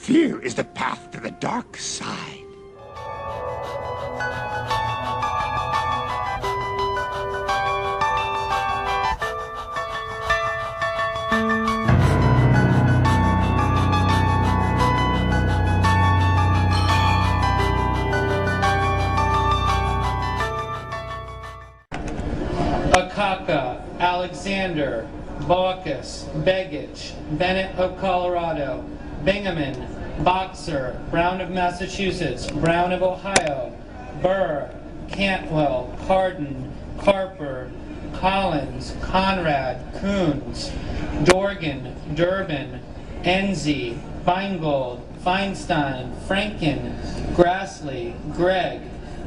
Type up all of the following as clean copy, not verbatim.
Fear is the path to the dark side. Akaka, Alexander, Baucus, Begich, Bennet of Colorado, Bingaman, Boxer, Brown of Massachusetts, Brown of Ohio, Burr, Cantwell, Cardin, Carper, Collins, Conrad, Coons, Dorgan, Durbin, Enzi, Feingold, Feinstein, Franken, Grassley, Gregg,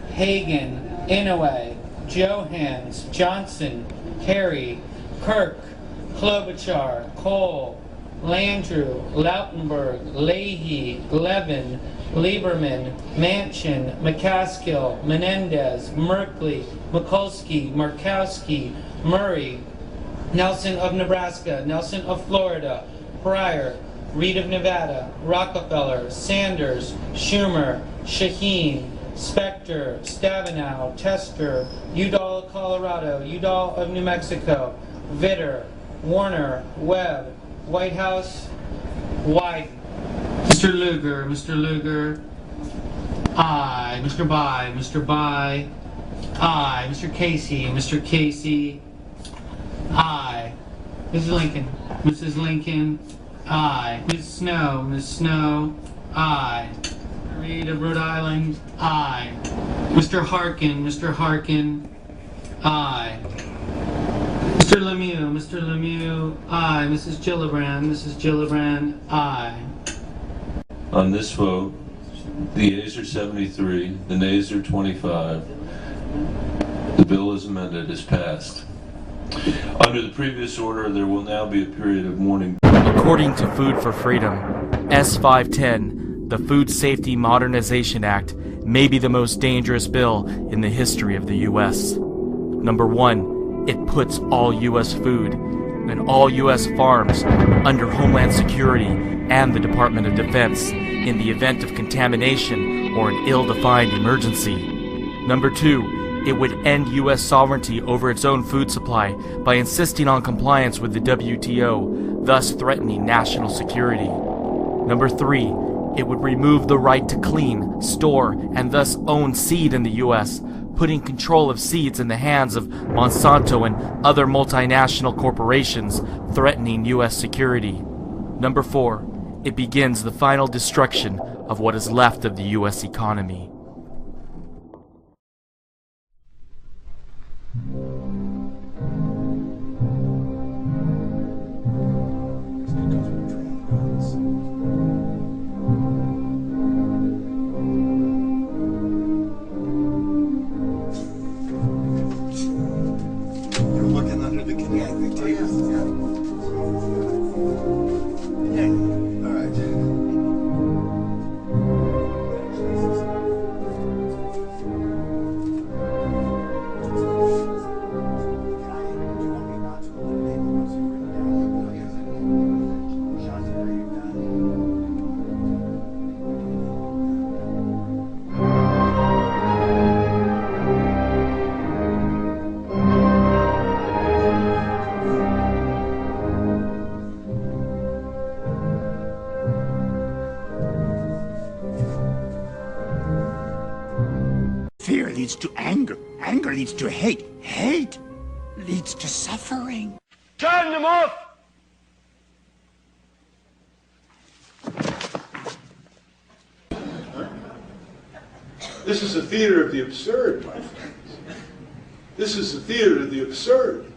Hagan, Inouye, Johanns, Johnson, Kerry, Kirk, Klobuchar, Cole, Landrew, Lautenberg, Leahy, Levin, Lieberman, Manchin, McCaskill, Menendez, Merkley, Mikulski, Markowski, Murray, Nelson of Nebraska, Nelson of Florida, Pryor, Reed of Nevada, Rockefeller, Sanders, Schumer, Shaheen, Specter, Stabenow, Tester, Udall of Colorado, Udall of New Mexico, Vitter, Warner, Webb, Whitehouse, Wyden. Mr. Lugar, aye. Mr. Bayh, aye. Mr. Casey, aye. Mrs. Lincoln, aye. Ms. Snow, aye. Reed of Rhode Island, aye. Mr. Harkin, aye. Mr. Lemieux, aye. Mrs. Gillibrand, aye. On this vote, the yeas are 73, the nays are 25. The bill as amended is passed. Under the previous order, there will now be a period of mourning. According to Food for Freedom, S510, the Food Safety Modernization Act may be the most dangerous bill in the history of the U.S. Number one, it puts all U.S. food and all U.S. farms under Homeland Security and the Department of Defense in the event of contamination or an ill-defined emergency. Number two, it would end U.S. sovereignty over its own food supply by insisting on compliance with the WTO, thus threatening national security. Number three, it would remove the right to clean, store, and thus own seed in the U.S., putting control of seeds in the hands of Monsanto and other multinational corporations, threatening U.S. security. Number four, it begins the final destruction of what is left of the U.S. economy. Fear leads to anger. Anger leads to hate. Hate leads to suffering. Turn them off! This is a theater of the absurd, my friends. This is a theater of the absurd.